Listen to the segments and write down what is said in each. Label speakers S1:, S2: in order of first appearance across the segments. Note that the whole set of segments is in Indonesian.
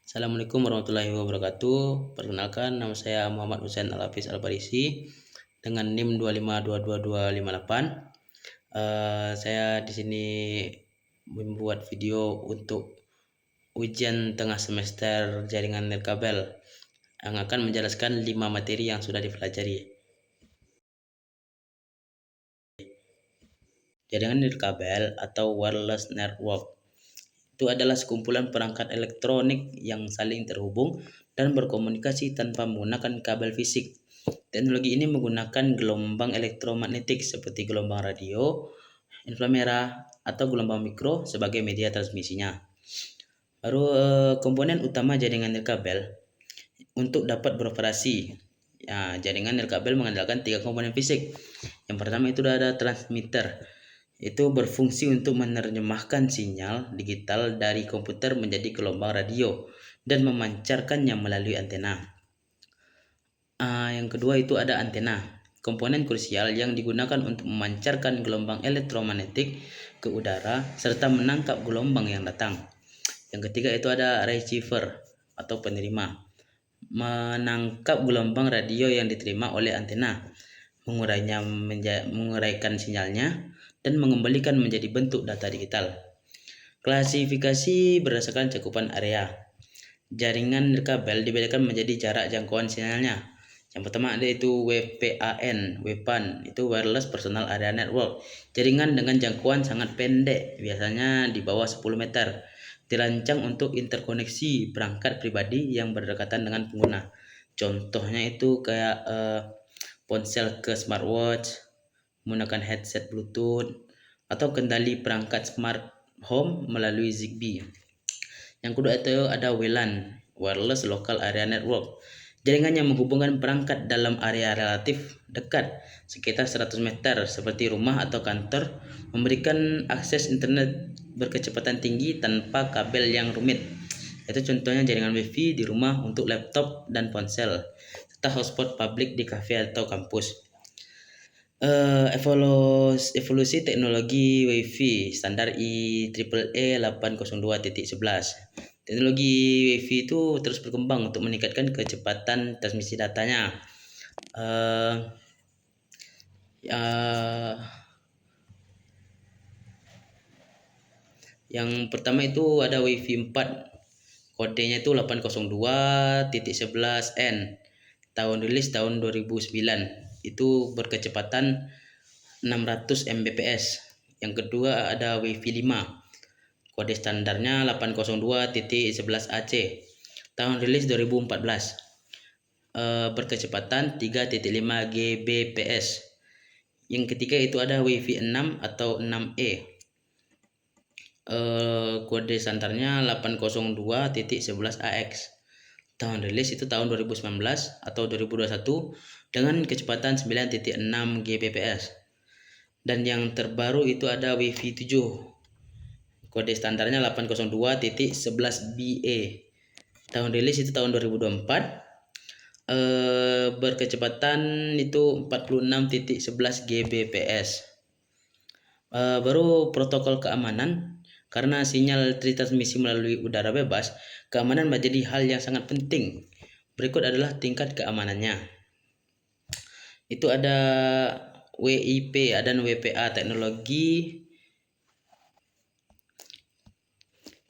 S1: Assalamualaikum warahmatullahi wabarakatuh. Perkenalkan, nama saya Muhammad Hussein Al-Hafiz Al-Farisi dengan NIM 2522258. Saya di sini membuat video untuk ujian tengah semester jaringan nirkabel yang akan menjelaskan 5 materi yang sudah dipelajari. Jaringan nirkabel atau wireless network itu adalah sekumpulan perangkat elektronik yang saling terhubung dan berkomunikasi tanpa menggunakan kabel fisik. Teknologi ini menggunakan gelombang elektromagnetik seperti gelombang radio, inframerah, atau gelombang mikro sebagai media transmisinya. Baru komponen utama jaringan nirkabel untuk dapat beroperasi. Ya, jaringan nirkabel mengandalkan 3 komponen fisik. Yang pertama itu ada transmitter. Itu berfungsi untuk menerjemahkan sinyal digital dari komputer menjadi gelombang radio dan memancarkannya melalui antena. Yang kedua itu ada antena, komponen krusial yang digunakan untuk memancarkan gelombang elektromagnetik ke udara serta menangkap gelombang yang datang. Yang ketiga itu ada receiver atau penerima, menangkap gelombang radio yang diterima oleh antena, menguraikan sinyalnya dan mengembalikan menjadi bentuk data digital. Klasifikasi berdasarkan cakupan area. Jaringan nirkabel dibedakan menjadi jarak jangkauan sinyalnya. Yang pertama ada itu WPAN, itu Wireless Personal Area Network. Jaringan dengan jangkauan sangat pendek, biasanya di bawah 10 meter. Dirancang untuk interkoneksi perangkat pribadi yang berdekatan dengan pengguna. Contohnya itu kayak ponsel ke smartwatch, menggunakan headset Bluetooth, atau kendali perangkat smart home melalui Zigbee. Yang kedua itu ada WLAN, Wireless Local Area Network. Jaringan yang menghubungkan perangkat dalam area relatif dekat, sekitar 100 meter seperti rumah atau kantor, memberikan akses internet berkecepatan tinggi tanpa kabel yang rumit. Itu contohnya jaringan WiFi di rumah untuk laptop dan ponsel, serta hotspot publik di kafe atau kampus. Evolusi teknologi WiFi standar IEEE 802.11. Teknologi WiFi itu terus berkembang untuk meningkatkan kecepatan transmisi datanya. Yang pertama itu ada WiFi 4. Kodenya itu 802.11n. Tahun rilis tahun 2009. Itu berkecepatan 600 Mbps. Yang kedua ada WiFi 5. Kode standarnya 802.11ac. Tahun rilis 2014. Berkecepatan 3.5 Gbps. Yang ketiga itu ada WiFi 6 atau 6E. Kode standarnya 802.11ax. Tahun rilis itu tahun 2019 atau 2021 dengan kecepatan 9.6 Gbps. Dan yang terbaru itu ada WiFi 7. Kode standarnya 802.11be. Tahun rilis itu tahun 2024. Berkecepatan itu 46.11 Gbps. Baru protokol keamanan. Karena sinyal transmisi melalui udara bebas, keamanan menjadi hal yang sangat penting. Berikut adalah tingkat keamanannya. Itu ada WIP dan WPA teknologi.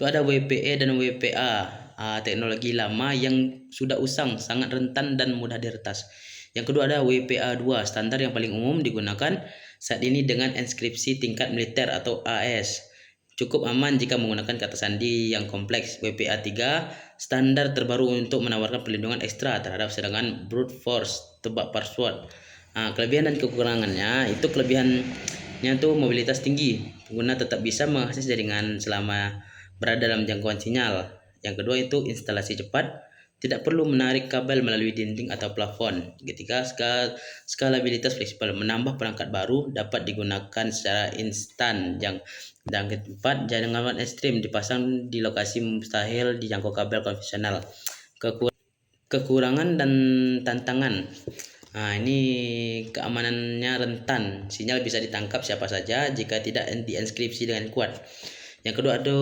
S1: Itu ada WPE dan WPA, teknologi lama yang sudah usang, sangat rentan dan mudah diretas. Yang kedua ada WPA 2, standar yang paling umum digunakan saat ini dengan enskripsi tingkat militer atau AS. Cukup aman jika menggunakan kata sandi yang kompleks. WPA 3, standar terbaru untuk menawarkan perlindungan ekstra terhadap serangan brute force, tebak password. Kelebihan dan kekurangannya, itu kelebihannya tuh mobilitas tinggi. Pengguna tetap bisa mengakses jaringan selama berada dalam jangkauan sinyal. Yang kedua itu instalasi cepat, tidak perlu menarik kabel melalui dinding atau plafon. Ketiga, skalabilitas fleksibel, menambah perangkat baru dapat digunakan secara instan. Dan keempat, jaringan ekstrim dipasang di lokasi mustahil dijangkau kabel konvensional. Kekurangan dan tantangan. Ini keamanannya rentan. Sinyal bisa ditangkap siapa saja jika tidak dienskripsi dengan kuat. Yang kedua ada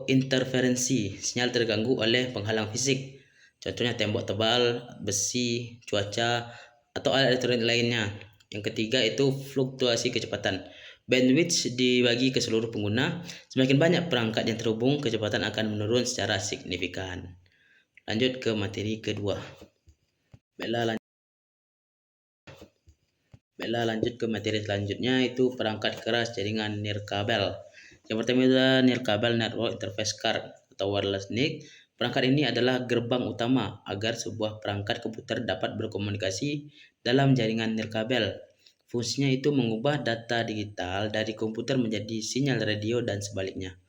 S1: interferensi, sinyal terganggu oleh penghalang fisik. Contohnya tembok tebal, besi, cuaca, atau alat elektronik lainnya. Yang ketiga itu fluktuasi kecepatan. Bandwidth dibagi ke seluruh pengguna. Semakin banyak perangkat yang terhubung, kecepatan akan menurun secara signifikan. Lanjut ke materi kedua. Baiklah, lanjut ke materi selanjutnya, itu perangkat keras jaringan nirkabel. Yang pertama adalah nirkabel network interface card atau wireless NIC. Perangkat ini adalah gerbang utama agar sebuah perangkat komputer dapat berkomunikasi dalam jaringan nirkabel. Fungsinya itu mengubah data digital dari komputer menjadi sinyal radio dan sebaliknya.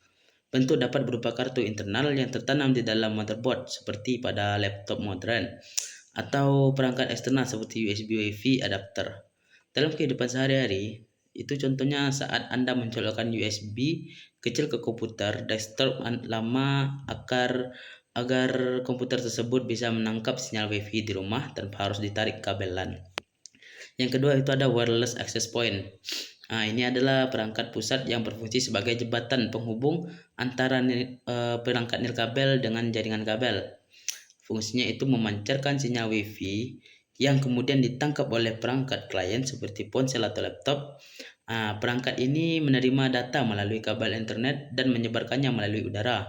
S1: Bentuk dapat berupa kartu internal yang tertanam di dalam motherboard seperti pada laptop modern, atau perangkat eksternal seperti USB Wi-Fi adapter. Dalam kehidupan sehari-hari, itu contohnya saat Anda mencolokkan USB kecil ke komputer desktop lama agar komputer tersebut bisa menangkap sinyal Wi-Fi di rumah tanpa harus ditarik kabel LAN. Yang kedua itu ada wireless access point. Ini adalah perangkat pusat yang berfungsi sebagai jembatan penghubung antara perangkat nirkabel dengan jaringan kabel. Fungsinya itu memancarkan sinyal Wi-Fi yang kemudian ditangkap oleh perangkat klien seperti ponsel atau laptop. Perangkat ini menerima data melalui kabel internet dan menyebarkannya melalui udara.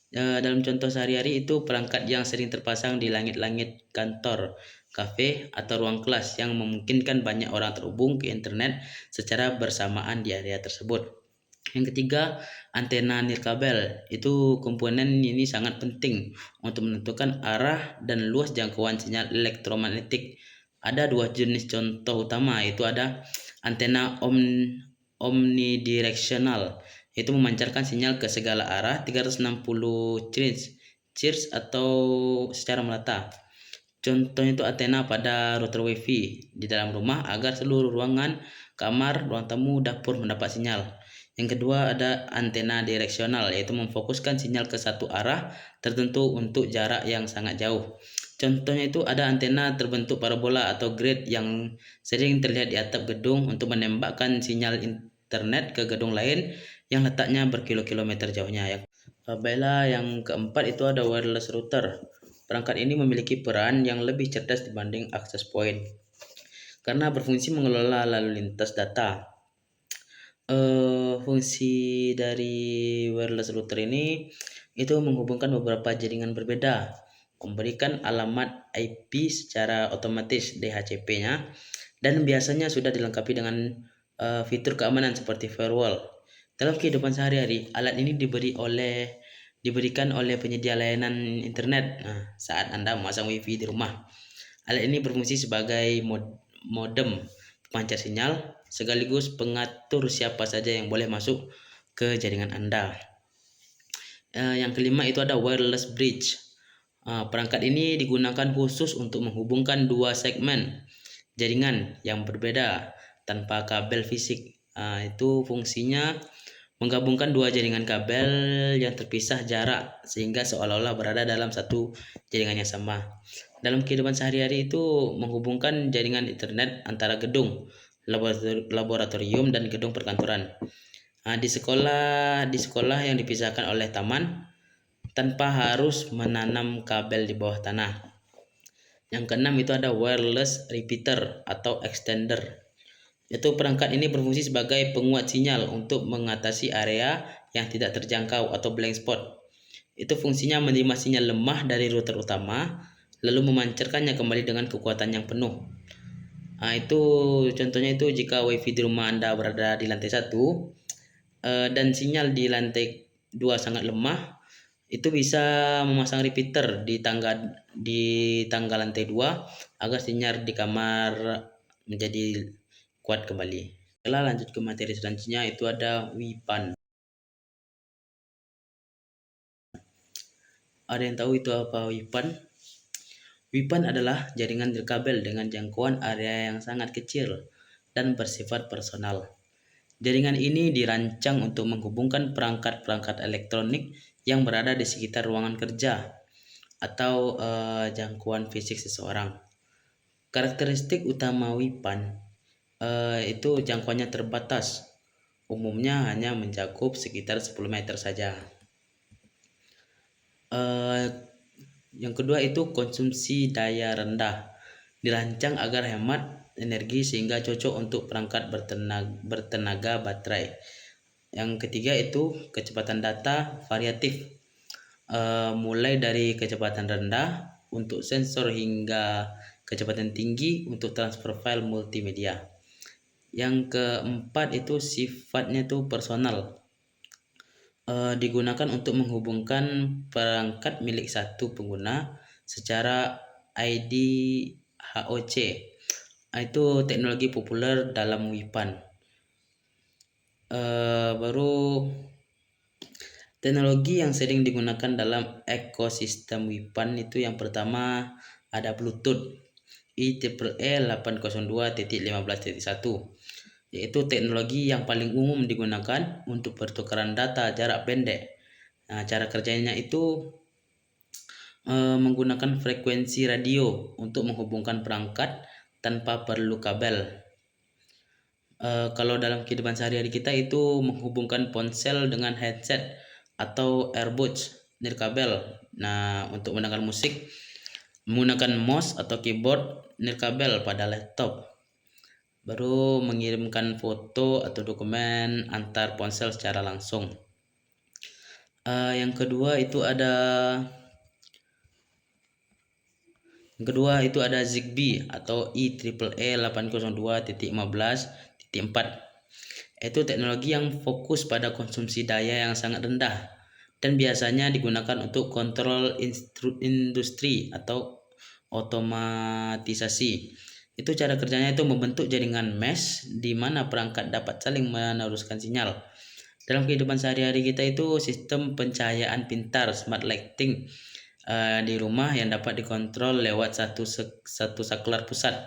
S1: Dalam contoh sehari-hari itu perangkat yang sering terpasang di langit-langit kantor, kafe, atau ruang kelas yang memungkinkan banyak orang terhubung ke internet secara bersamaan di area tersebut. Yang ketiga, antena nirkabel. Itu komponen ini sangat penting untuk menentukan arah dan luas jangkauan sinyal elektromagnetik. Ada dua jenis contoh utama, yaitu ada antena omnidirectional, yaitu memancarkan sinyal ke segala arah 360 Hz atau secara merata. Contohnya itu antena pada router Wi-Fi di dalam rumah agar seluruh ruangan, kamar, ruang tamu, dapur mendapat sinyal. Yang kedua ada antena direksional, yaitu memfokuskan sinyal ke satu arah tertentu untuk jarak yang sangat jauh. Contohnya itu ada antena terbentuk parabola atau grid yang sering terlihat di atap gedung untuk menembakkan sinyal internet ke gedung lain yang letaknya berkilo-kilometer jauhnya. Baiklah, yang keempat itu ada wireless router. Perangkat ini memiliki peran yang lebih cerdas dibanding access point karena berfungsi mengelola lalu lintas data. Fungsi dari wireless router ini itu menghubungkan beberapa jaringan berbeda, memberikan alamat IP secara otomatis DHCP-nya, dan biasanya sudah dilengkapi dengan fitur keamanan seperti firewall. Dalam kehidupan sehari-hari, alat ini diberikan oleh penyedia layanan internet saat Anda memasang Wi-Fi di rumah. Alat ini berfungsi sebagai modem pemancar sinyal sekaligus pengatur siapa saja yang boleh masuk ke jaringan Anda. Yang kelima itu ada wireless bridge. Perangkat ini digunakan khusus untuk menghubungkan dua segmen jaringan yang berbeda tanpa kabel fisik. Itu fungsinya menggabungkan dua jaringan kabel yang terpisah jarak sehingga seolah-olah berada dalam satu jaringan yang sama. Dalam kehidupan sehari-hari itu menghubungkan jaringan internet antara gedung laboratorium dan gedung perkantoran. Di sekolah yang dipisahkan oleh taman tanpa harus menanam kabel di bawah tanah. Yang keenam itu ada wireless repeater atau extender. Yaitu perangkat ini berfungsi sebagai penguat sinyal untuk mengatasi area yang tidak terjangkau atau blank spot. Itu fungsinya menerima sinyal lemah dari router utama lalu memancarkannya kembali dengan kekuatan yang penuh. Itu contohnya itu jika WiFi di rumah Anda berada di lantai 1 dan sinyal di lantai 2 sangat lemah, itu bisa memasang repeater di tangga lantai 2 agar sinyal di kamar menjadi kuat kembali. Setelah lanjut ke materi selanjutnya, itu ada WIPAN. Ada yang tahu itu apa WIPAN? WIPAN adalah jaringan nirkabel dengan jangkauan area yang sangat kecil dan bersifat personal. Jaringan ini dirancang untuk menghubungkan perangkat-perangkat elektronik yang berada di sekitar ruangan kerja atau jangkauan fisik seseorang. Karakteristik utama WIPAN itu jangkauannya terbatas, umumnya hanya mencakup sekitar 10 meter saja. Yang kedua itu konsumsi daya rendah. Dirancang agar hemat energi sehingga cocok untuk perangkat bertenaga baterai. Yang ketiga itu kecepatan data variatif. Mulai dari kecepatan rendah untuk sensor hingga kecepatan tinggi untuk transfer file multimedia. Yang keempat itu sifatnya itu personal. Digunakan untuk menghubungkan perangkat milik satu pengguna secara IDHOC. Itu teknologi populer dalam WIPAN. Baru teknologi yang sering digunakan dalam ekosistem WIPAN itu yang pertama ada Bluetooth IEEE 802.15.1, yaitu teknologi yang paling umum digunakan untuk pertukaran data jarak pendek. Nah, cara kerjanya itu menggunakan frekuensi radio untuk menghubungkan perangkat tanpa perlu kabel. Kalau dalam kehidupan sehari-hari kita itu menghubungkan ponsel dengan headset atau earbuds nirkabel. Nah, untuk mendengar musik menggunakan mouse atau keyboard nirkabel pada laptop. Baru mengirimkan foto atau dokumen antar ponsel secara langsung. Yang kedua itu ada Zigbee atau IEEE 802.15.4. Itu teknologi yang fokus pada konsumsi daya yang sangat rendah dan biasanya digunakan untuk kontrol industri atau otomatisasi. Itu cara kerjanya itu membentuk jaringan mesh di mana perangkat dapat saling meneruskan sinyal. Dalam kehidupan sehari-hari kita itu sistem pencahayaan pintar smart lighting di rumah yang dapat dikontrol lewat satu saklar pusat.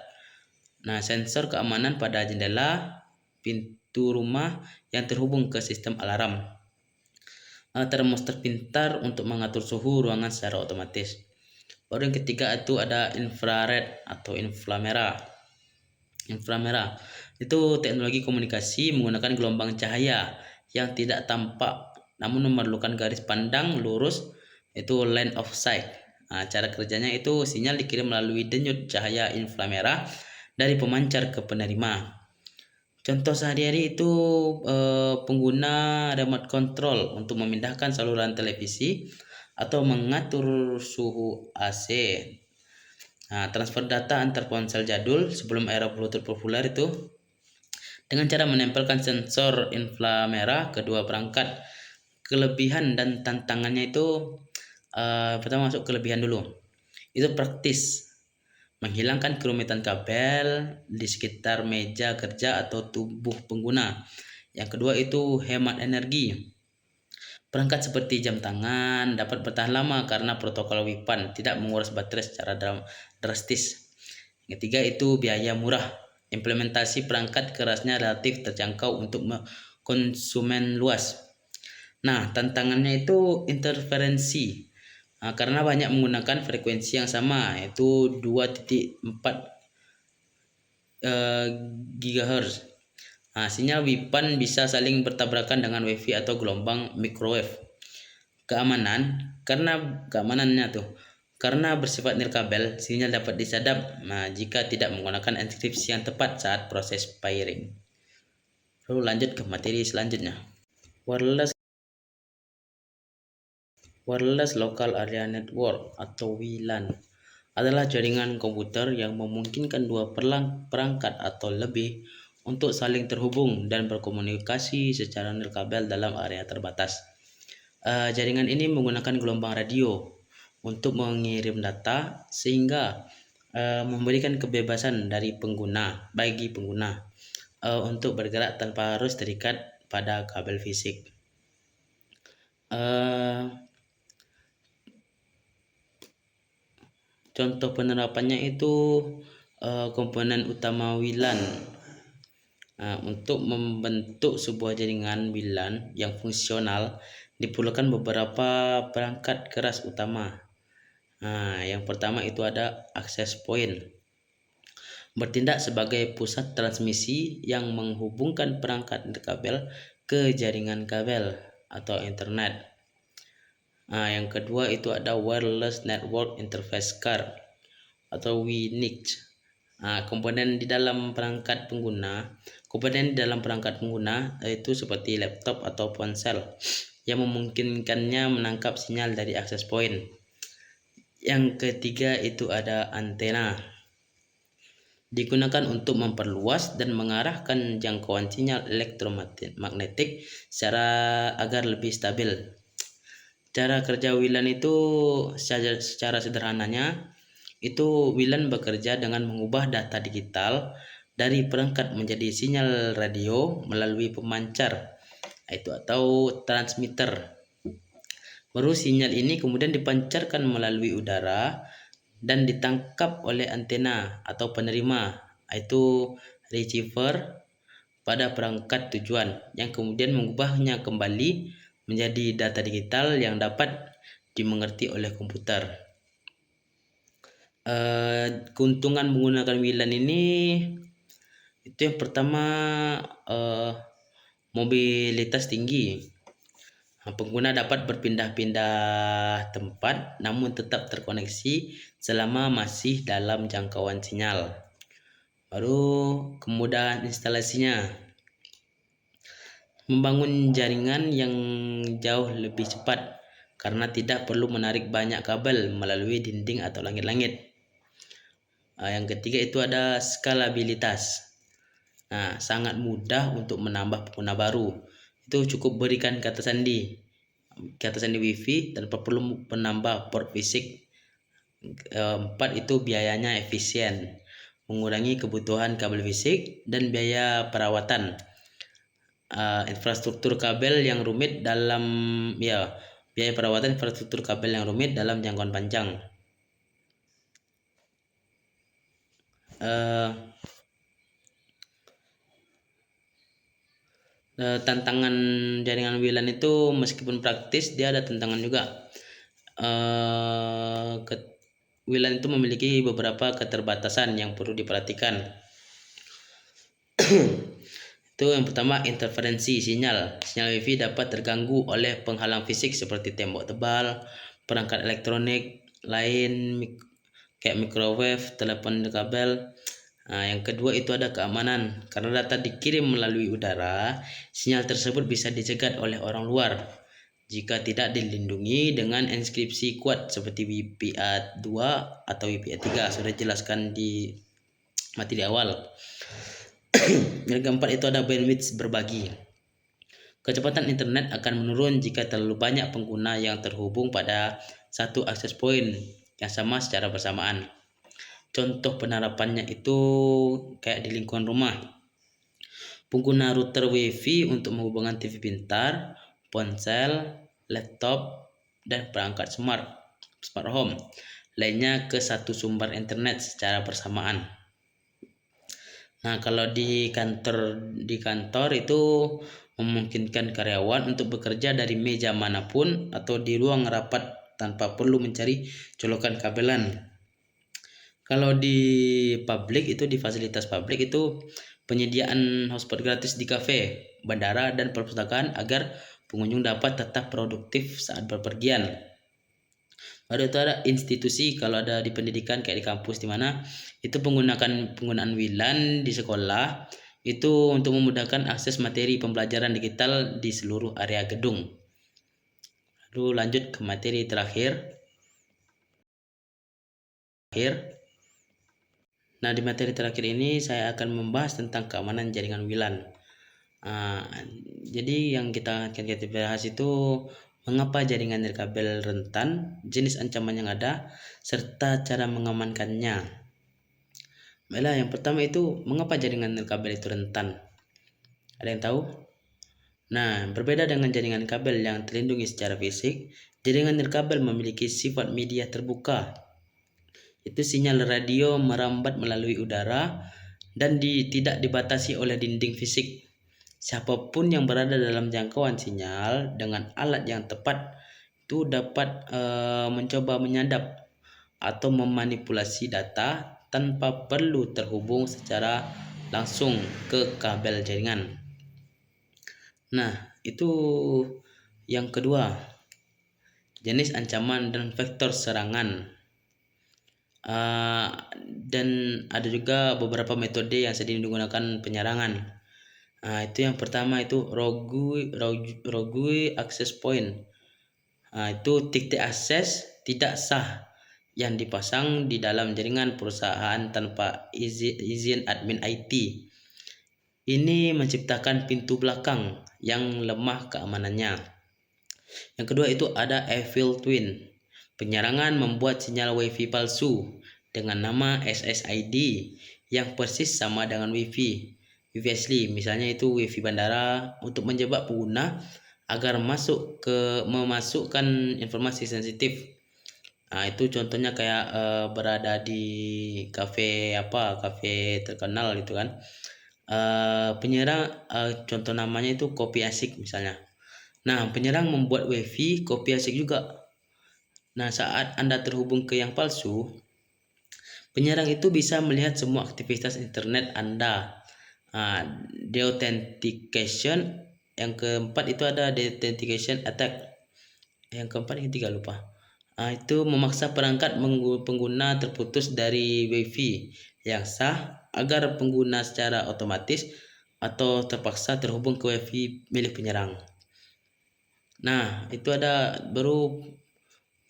S1: Nah, sensor keamanan pada jendela, pintu rumah yang terhubung ke sistem alarm. Termostat pintar untuk mengatur suhu ruangan secara otomatis. Baru yang ketiga itu ada infrared atau inframerah. Inframerah itu teknologi komunikasi menggunakan gelombang cahaya yang tidak tampak namun memerlukan garis pandang lurus, itu line of sight. Nah, cara kerjanya itu sinyal dikirim melalui denyut cahaya inframerah dari pemancar ke penerima. Contoh sehari-hari itu pengguna remote control untuk memindahkan saluran televisi atau mengatur suhu AC. Nah, transfer data antar ponsel jadul sebelum era Bluetooth populer itu dengan cara menempelkan sensor inframerah kedua perangkat. Kelebihan dan tantangannya itu pertama masuk kelebihan dulu. Itu praktis, menghilangkan kerumitan kabel di sekitar meja kerja atau tubuh pengguna. Yang kedua itu hemat energi. Perangkat seperti jam tangan dapat bertahan lama karena protokol WIPAN tidak menguras baterai secara drastis. Yang ketiga itu biaya murah. Implementasi perangkat kerasnya relatif terjangkau untuk konsumen luas. Nah, tantangannya itu interferensi. Karena banyak menggunakan frekuensi yang sama, yaitu 2.4 GHz. Sinyal WIPAN bisa saling bertabrakan dengan WiFi atau gelombang microwave. Karena bersifat nirkabel, sinyal dapat disadap jika tidak menggunakan enkripsi yang tepat saat proses pairing. Lalu lanjut ke materi selanjutnya. Wireless Local Area Network atau WLAN adalah jaringan komputer yang memungkinkan dua perangkat atau lebih untuk saling terhubung dan berkomunikasi secara nirkabel dalam area terbatas. Jaringan ini menggunakan gelombang radio untuk mengirim data sehingga memberikan kebebasan bagi pengguna untuk bergerak tanpa harus terikat pada kabel fisik. Contoh penerapannya itu komponen utama WLAN. Untuk membentuk sebuah jaringan WLAN yang fungsional diperlukan beberapa perangkat keras utama. Yang pertama itu ada access point. bertindak sebagai pusat transmisi yang menghubungkan perangkat nirkabel ke jaringan kabel atau internet. Yang kedua itu ada Wireless Network Interface Card atau WNIC. Komponen di dalam perangkat pengguna itu seperti laptop atau ponsel yang memungkinkannya menangkap sinyal dari akses point. Yang ketiga itu ada antena, digunakan untuk memperluas dan mengarahkan jangkauan sinyal elektromagnetik agar lebih stabil. Cara kerja WLAN itu secara sederhananya itu WLAN bekerja dengan mengubah data digital dari perangkat menjadi sinyal radio melalui pemancar atau transmitter. Baru sinyal ini kemudian dipancarkan melalui udara dan ditangkap oleh antena atau penerima, yaitu receiver, pada perangkat tujuan yang kemudian mengubahnya kembali menjadi data digital yang dapat dimengerti oleh komputer. Keuntungan menggunakan WLAN ini itu yang pertama, mobilitas tinggi. Pengguna dapat berpindah-pindah tempat namun tetap terkoneksi selama masih dalam jangkauan sinyal. Baru kemudahan instalasinya, membangun jaringan yang jauh lebih cepat karena tidak perlu menarik banyak kabel melalui dinding atau langit-langit. Yang ketiga itu ada skalabilitas. Sangat mudah untuk menambah pengguna baru. Itu cukup berikan kata sandi WiFi tanpa perlu menambah port fisik. 4 itu biayanya efisien, mengurangi kebutuhan kabel fisik dan biaya perawatan. Infrastruktur kabel yang rumit biaya perawatan infrastruktur kabel yang rumit dalam jangkauan panjang. Tantangan jaringan WLAN itu meskipun praktis, dia ada tantangan juga. WLAN itu memiliki beberapa keterbatasan yang perlu diperhatikan. Itu yang pertama, interferensi sinyal. Sinyal WiFi dapat terganggu oleh penghalang fisik seperti tembok tebal, perangkat elektronik lain kayak microwave, telepon kabel. Yang kedua itu ada keamanan. Karena data dikirim melalui udara, sinyal tersebut bisa dicegat oleh orang luar jika tidak dilindungi dengan enkripsi kuat seperti WPA2 atau WPA3. Sudah jelaskan di materi awal. Yang keempat itu ada bandwidth berbagi. Kecepatan internet akan menurun jika terlalu banyak pengguna yang terhubung pada satu akses point yang sama secara bersamaan. Contoh penerapannya itu kayak di lingkungan rumah. Pengguna router WiFi untuk menghubungkan TV pintar, ponsel, laptop, dan perangkat smart home lainnya ke satu sumber internet secara bersamaan. Kalau di kantor itu memungkinkan karyawan untuk bekerja dari meja manapun atau di ruang rapat tanpa perlu mencari colokan kabelan. Kalau di fasilitas publik itu penyediaan hotspot gratis di kafe, bandara, dan perpustakaan agar pengunjung dapat tetap produktif saat berpergian. Baru itu ada institusi, kalau ada di pendidikan kayak di kampus di mana itu penggunaan WLAN di sekolah itu untuk memudahkan akses materi pembelajaran digital di seluruh area gedung. Lalu lanjut ke materi terakhir. Di materi terakhir ini saya akan membahas tentang keamanan jaringan WLAN. Jadi yang kita bahas itu mengapa jaringan nirkabel rentan, jenis ancaman yang ada, serta cara mengamankannya. Baiklah, yang pertama itu mengapa jaringan nirkabel itu rentan? Ada yang tahu? Berbeda dengan jaringan kabel yang terlindungi secara fisik, jaringan nirkabel memiliki sifat media terbuka. Itu sinyal radio merambat melalui udara dan tidak dibatasi oleh dinding fisik. Siapapun yang berada dalam jangkauan sinyal dengan alat yang tepat itu dapat mencoba menyadap atau memanipulasi data tanpa perlu terhubung secara langsung ke kabel jaringan. Nah, itu yang kedua, jenis ancaman dan vektor serangan. Dan ada juga beberapa metode yang sering digunakan penyerangan. Itu yang pertama itu rogue access point. Itu titik akses tidak sah yang dipasang di dalam jaringan perusahaan tanpa izin admin IT. Ini menciptakan pintu belakang yang lemah keamanannya. Yang kedua itu ada evil twin. Penyerangan membuat sinyal WiFi palsu dengan nama SSID yang persis sama dengan WiFi asli. Misalnya itu WiFi bandara untuk menjebak pengguna agar memasukkan informasi sensitif. Itu contohnya kayak berada di kafe terkenal gitu kan. Penyerang contoh namanya itu kopi asik misalnya. Nah, penyerang membuat WiFi kopi asik juga. Nah, saat Anda terhubung ke yang palsu, penyerang itu bisa melihat semua aktivitas internet Anda. Deauthentication. Yang keempat itu ada deauthentication attack. Yang keempat, yang ketiga lupa. Itu memaksa perangkat pengguna terputus dari WiFi yang sah agar pengguna secara otomatis atau terpaksa terhubung ke WiFi milik penyerang. Nah, itu ada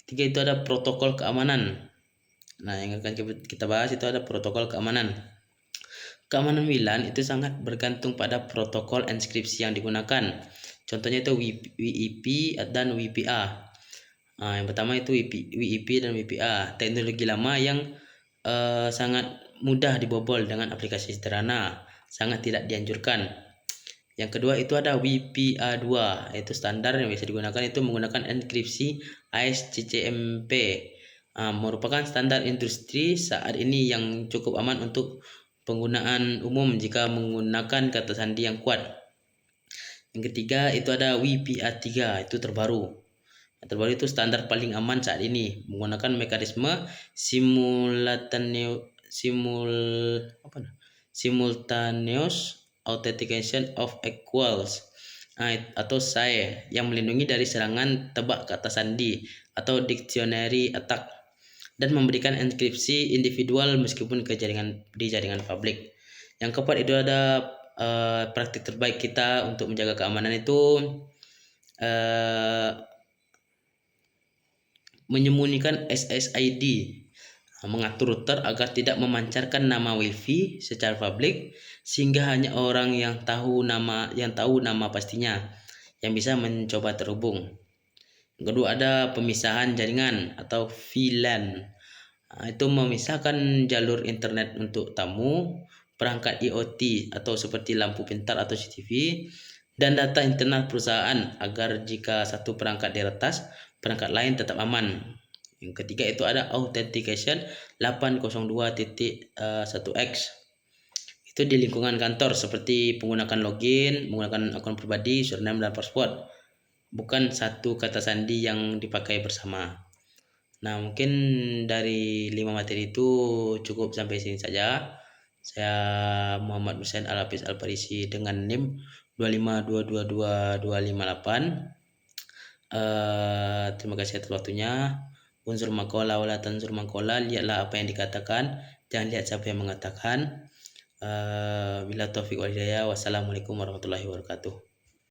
S1: ketiga itu ada protokol keamanan. Nah, yang akan kita bahas itu ada protokol keamanan. Keamanan WLAN itu sangat bergantung pada protokol enkripsi yang digunakan. Contohnya itu WEP dan WPA. Yang pertama itu WEP dan WPA, teknologi lama yang sangat mudah dibobol dengan aplikasi sederhana, sangat tidak dianjurkan. Yang kedua itu ada WPA2, yaitu standar yang bisa digunakan itu menggunakan enkripsi AES-CCMP. Merupakan standar industri saat ini yang cukup aman untuk penggunaan umum jika menggunakan kata sandi yang kuat. Yang ketiga itu ada WPA3, itu terbaru. Yang terbaru itu standar paling aman saat ini, menggunakan mekanisme simultaneous authentication of equals atau SAE yang melindungi dari serangan tebak kata sandi atau dictionary attack dan memberikan enkripsi individual meskipun di jaringan publik. Yang keempat itu ada praktik terbaik kita untuk menjaga keamanan itu menyembunyikan SSID, mengatur router agar tidak memancarkan nama WiFi secara publik sehingga hanya orang yang tahu nama pastinya yang bisa mencoba terhubung. Yang kedua ada pemisahan jaringan atau VLAN. Itu memisahkan jalur internet untuk tamu, perangkat IoT atau seperti lampu pintar atau CCTV, dan data internal perusahaan agar jika satu perangkat diretas, perangkat lain tetap aman. Yang ketiga itu ada authentication 802.1x. Itu di lingkungan kantor seperti menggunakan login, menggunakan akun pribadi, username dan password, bukan satu kata sandi yang dipakai bersama. Nah, mungkin dari 5 materi itu cukup sampai sini saja. Saya Muhammad Hussein Al-Hafiz Al-Farisi dengan NIM 2522258. Terima kasih atas waktunya. Unsur makola wala tanzur makola, lihatlah apa yang dikatakan, jangan lihat siapa yang mengatakan. Bila taufiq wal hidayah. Wassalamualaikum warahmatullahi wabarakatuh.